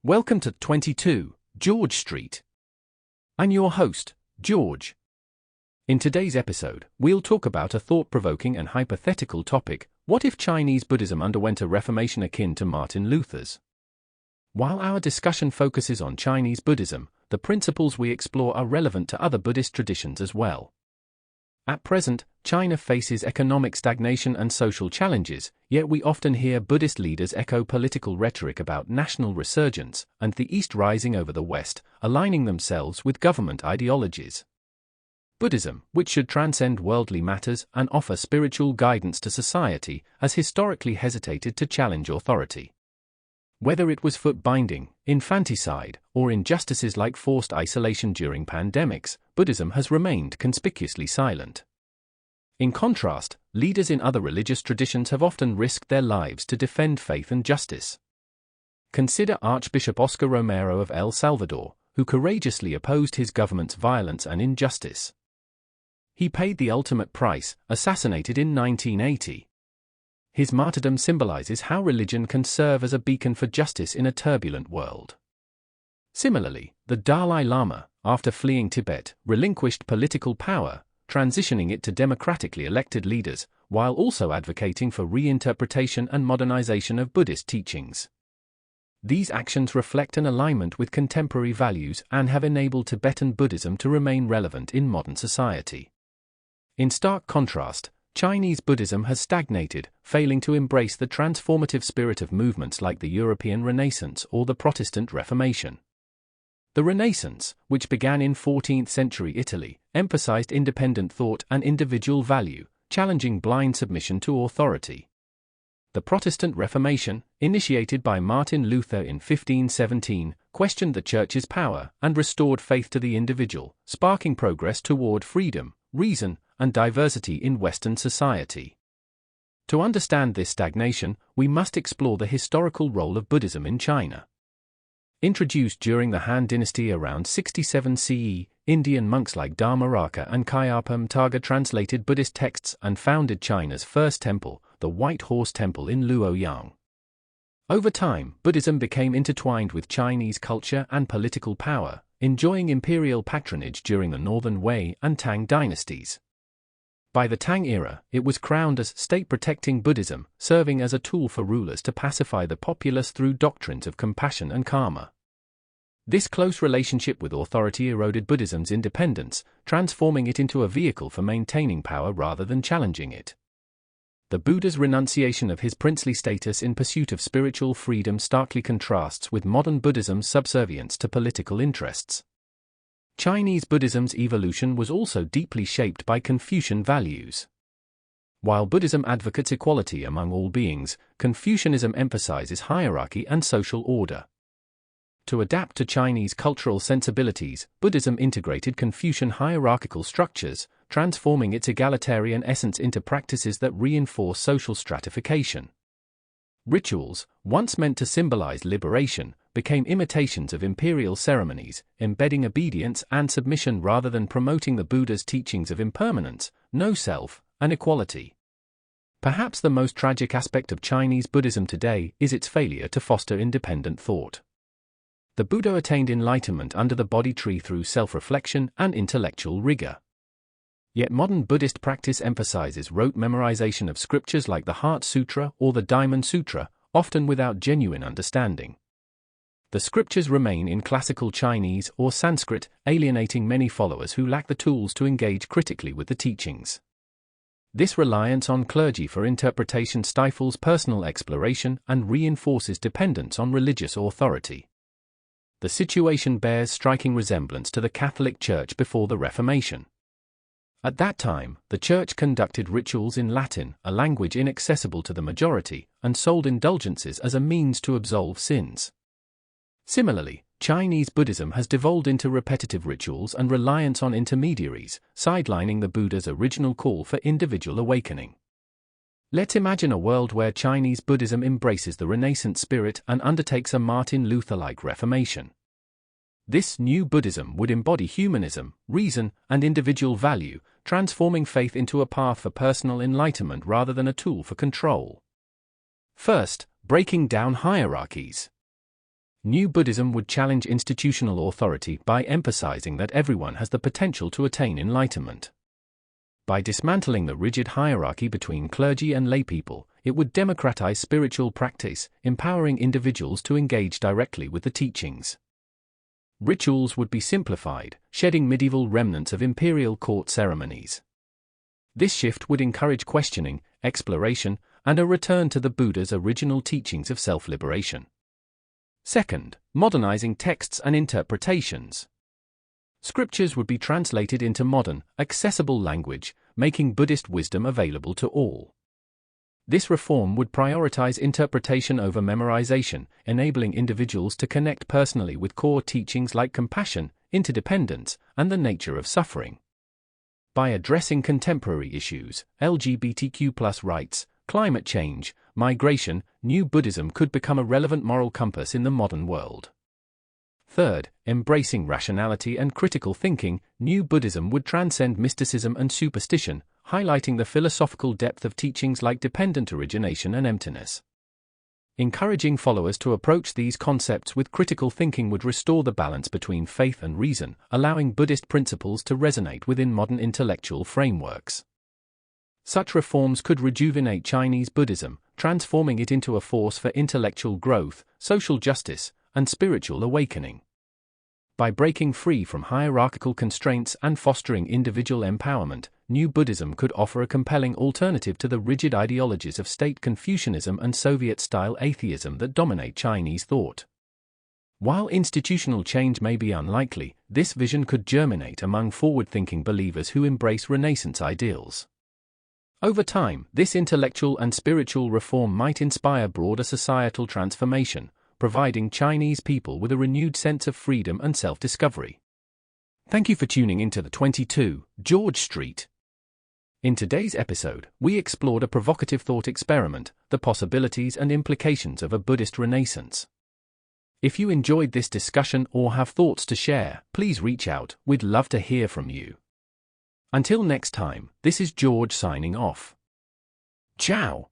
Welcome to 22 George Street. I'm your host, George. In today's episode, we'll talk about a thought-provoking and hypothetical topic: what if Chinese Buddhism underwent a reformation akin to Martin Luther's? While our discussion focuses on Chinese Buddhism, the principles we explore are relevant to other Buddhist traditions as well. At present, China faces economic stagnation and social challenges, yet we often hear Buddhist leaders echo political rhetoric about national resurgence and the East rising over the West, aligning themselves with government ideologies. Buddhism, which should transcend worldly matters and offer spiritual guidance to society, has historically hesitated to challenge authority. Whether it was foot-binding, infanticide, or injustices like forced isolation during pandemics, Buddhism has remained conspicuously silent. In contrast, leaders in other religious traditions have often risked their lives to defend faith and justice. Consider Archbishop Oscar Romero of El Salvador, who courageously opposed his government's violence and injustice. He paid the ultimate price, assassinated in 1980. His martyrdom symbolizes how religion can serve as a beacon for justice in a turbulent world. Similarly, the Dalai Lama, after fleeing Tibet, relinquished political power, transitioning it to democratically elected leaders, while also advocating for reinterpretation and modernization of Buddhist teachings. These actions reflect an alignment with contemporary values and have enabled Tibetan Buddhism to remain relevant in modern society. In stark contrast, Chinese Buddhism has stagnated, failing to embrace the transformative spirit of movements like the European Renaissance or the Protestant Reformation. The Renaissance, which began in 14th century Italy, emphasized independent thought and individual value, challenging blind submission to authority. The Protestant Reformation, initiated by Martin Luther in 1517, questioned the Church's power and restored faith to the individual, sparking progress toward freedom, reason, and diversity in Western society. To understand this stagnation, we must explore the historical role of Buddhism in China. Introduced during the Han Dynasty around 67 CE, Indian monks like Dharmaraka and Kyapa Mtaga translated Buddhist texts and founded China's first temple, the White Horse Temple in Luoyang. Over time, Buddhism became intertwined with Chinese culture and political power, enjoying imperial patronage during the Northern Wei and Tang dynasties. By the Tang era, it was crowned as state-protecting Buddhism, serving as a tool for rulers to pacify the populace through doctrines of compassion and karma. This close relationship with authority eroded Buddhism's independence, transforming it into a vehicle for maintaining power rather than challenging it. The Buddha's renunciation of his princely status in pursuit of spiritual freedom starkly contrasts with modern Buddhism's subservience to political interests. Chinese Buddhism's evolution was also deeply shaped by Confucian values. While Buddhism advocates equality among all beings, Confucianism emphasizes hierarchy and social order. To adapt to Chinese cultural sensibilities, Buddhism integrated Confucian hierarchical structures, transforming its egalitarian essence into practices that reinforce social stratification. Rituals, once meant to symbolize liberation, became imitations of imperial ceremonies, embedding obedience and submission rather than promoting the Buddha's teachings of impermanence, no self, and equality. Perhaps the most tragic aspect of Chinese Buddhism today is its failure to foster independent thought. The Buddha attained enlightenment under the Bodhi tree through self-reflection and intellectual rigor. Yet modern Buddhist practice emphasizes rote memorization of scriptures like the Heart Sutra or the Diamond Sutra, often without genuine understanding. The scriptures remain in classical Chinese or Sanskrit, alienating many followers who lack the tools to engage critically with the teachings. This reliance on clergy for interpretation stifles personal exploration and reinforces dependence on religious authority. The situation bears striking resemblance to the Catholic Church before the Reformation. At that time, the Church conducted rituals in Latin, a language inaccessible to the majority, and sold indulgences as a means to absolve sins. Similarly, Chinese Buddhism has devolved into repetitive rituals and reliance on intermediaries, sidelining the Buddha's original call for individual awakening. Let's imagine a world where Chinese Buddhism embraces the Renaissance spirit and undertakes a Martin Luther-like reformation. This new Buddhism would embody humanism, reason, and individual value, transforming faith into a path for personal enlightenment rather than a tool for control. First, breaking down hierarchies. New Buddhism would challenge institutional authority by emphasizing that everyone has the potential to attain enlightenment. By dismantling the rigid hierarchy between clergy and laypeople, it would democratize spiritual practice, empowering individuals to engage directly with the teachings. Rituals would be simplified, shedding medieval remnants of imperial court ceremonies. This shift would encourage questioning, exploration, and a return to the Buddha's original teachings of self-liberation. Second, modernizing texts and interpretations. Scriptures would be translated into modern, accessible language, making Buddhist wisdom available to all. This reform would prioritize interpretation over memorization, enabling individuals to connect personally with core teachings like compassion, interdependence, and the nature of suffering. By addressing contemporary issues, LGBTQ+ rights, climate change, migration, New Buddhism could become a relevant moral compass in the modern world. Third, embracing rationality and critical thinking, New Buddhism would transcend mysticism and superstition, highlighting the philosophical depth of teachings like dependent origination and emptiness. Encouraging followers to approach these concepts with critical thinking would restore the balance between faith and reason, allowing Buddhist principles to resonate within modern intellectual frameworks. Such reforms could rejuvenate Chinese Buddhism, transforming it into a force for intellectual growth, social justice, and spiritual awakening. By breaking free from hierarchical constraints and fostering individual empowerment, New Buddhism could offer a compelling alternative to the rigid ideologies of state Confucianism and Soviet-style atheism that dominate Chinese thought. While institutional change may be unlikely, this vision could germinate among forward-thinking believers who embrace Renaissance ideals. Over time, this intellectual and spiritual reform might inspire broader societal transformation, providing Chinese people with a renewed sense of freedom and self-discovery. Thank you for tuning into the 22 George Street. In today's episode, we explored a provocative thought experiment, the possibilities and implications of a Buddhist Renaissance. If you enjoyed this discussion or have thoughts to share, please reach out, we'd love to hear from you. Until next time, this is George signing off. Ciao.